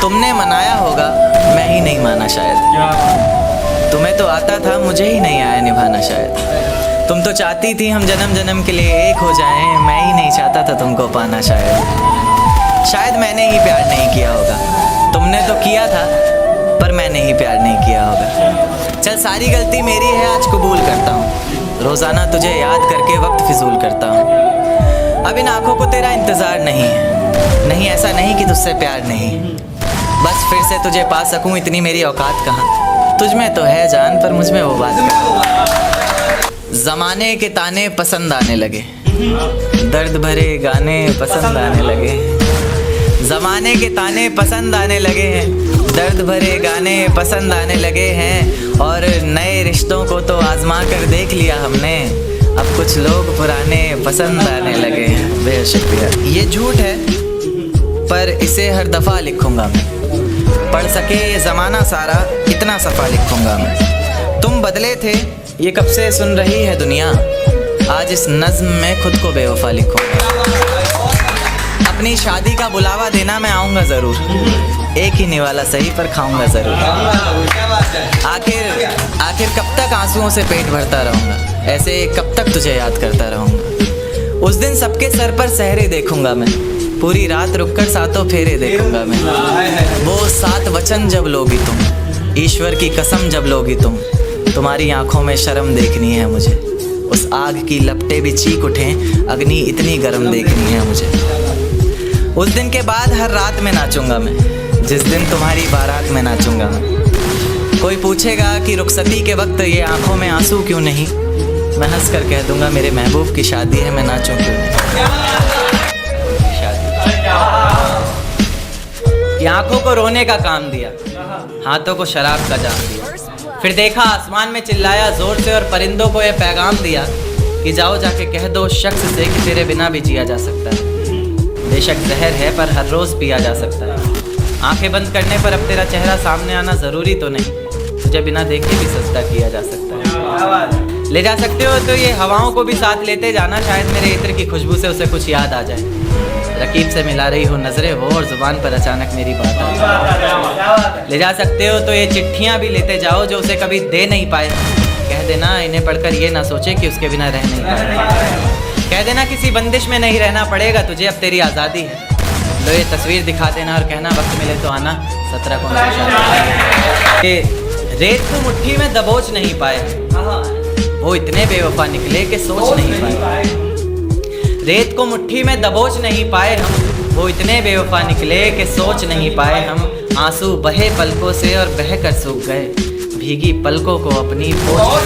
तुमने मनाया होगा, मैं ही नहीं माना शायद। तुम्हें तो आता था, मुझे ही नहीं आया निभाना शायद। तुम तो चाहती थी हम जन्म जन्म के लिए एक हो जाएं, मैं ही नहीं चाहता था तुमको पाना शायद मैंने ही प्यार नहीं किया होगा। तुमने तो किया था पर मैंने ही प्यार नहीं किया होगा। चल सारी गलती मेरी है, आज कबूल करता हूँ। रोज़ाना तुझे याद करके वक्त फिजूल करता हूँ। अब इन आँखों को तेरा इंतज़ार नहीं है, नहीं ऐसा नहीं कि तुझसे प्यार नहीं। बस फिर से तुझे पा सकूँ इतनी मेरी औकात कहाँ। तुझ में तो है जान पर मुझ में वो बात कहाँ। ज़माने के ताने पसंद आने लगे, दर्द भरे गाने पसंद आने लगे। ज़माने के ताने पसंद आने लगे हैं, दर्द भरे गाने पसंद आने लगे हैं। और नए रिश्तों को तो आजमा कर देख लिया हमने, अब कुछ लोग पुराने पसंद आने लगे हैं। बेहद शुक्रिया। ये झूठ है पर इसे हर दफ़ा लिखूँगा मैं, पढ़ सके ये ज़माना सारा इतना सफ़ा लिखूँगा मैं। तुम बदले थे ये कब से सुन रही है दुनिया, आज इस नज़्म में खुद को बेवफा लिखूँगा। अपनी शादी का बुलावा देना मैं आऊँगा ज़रूर, एक ही निवाला सही पर खाऊँगा ज़रूर। आखिर कब तक आंसुओं से पेट भरता रहूँगा, ऐसे कब तक तुझे याद करता रहूँगा। उस दिन सबके सर पर सहरे देखूँगा मैं, पूरी रात रुककर सातों फेरे देखूँगा मैं। वो 7 वचन जब लोगी तुम, ईश्वर की कसम जब लोगी तुम, तुम्हारी आँखों में शर्म देखनी है मुझे। उस आग की लपटें भी चीख उठें, अग्नि इतनी गर्म देखनी है मुझे। उस दिन के बाद हर रात में नाचूंगा मैं, जिस दिन तुम्हारी बारात में नाचूंगा मैं। कोई पूछेगा कि रुखसती के वक्त ये आंखों में आंसू क्यों नहीं, मैं हंस कर कह दूंगा मेरे महबूब की शादी है, मैं नाचूं क्यों नहीं। ये आंखों को रोने का काम दिया, हाथों को शराब का जाम दिया। फिर देखा आसमान में चिल्लाया जोर से और परिंदों को ये पैगाम दिया कि जाओ जाके कह दो उस शख्स से कि तेरे बिना भी जिया जा सकता है। बेशक जहर है पर हर रोज़ पिया जा सकता है। आंखें बंद करने पर अब तेरा चेहरा सामने आना ज़रूरी तो नहीं, तुझे बिना देखे भी सजदा किया जा सकता है। ले जा सकते हो तो ये हवाओं को भी साथ लेते जाना, शायद मेरे इत्र की खुशबू से उसे कुछ याद आ जाए। रकीब से मिला रही हो नज़रें वो और ज़ुबान पर अचानक मेरी बात आ जाए। ले जा सकते हो तो ये चिट्ठियाँ भी लेते जाओ जो उसे कभी दे नहीं पाए। कह देना इन्हें पढ़कर ये ना सोचे कि उसके बिना रह नहीं पाए। कह देना किसी बंदिश में नहीं रहना पड़ेगा तुझे, अब तेरी आज़ादी है। लो ये तस्वीर दिखा देना और कहना वक्त मिले तो आना 17 को। रेत को मुट्ठी में दबोच नहीं पाए, वो इतने बेवफा निकले कि सोच नहीं पाए। रेत को मुट्ठी में दबोच नहीं पाए हम, वो इतने बेवफा निकले कि सोच नहीं पाए हम। आंसू बहे पलकों से और बह कर सूख गए, भीगी पलकों को अपनी पोंछ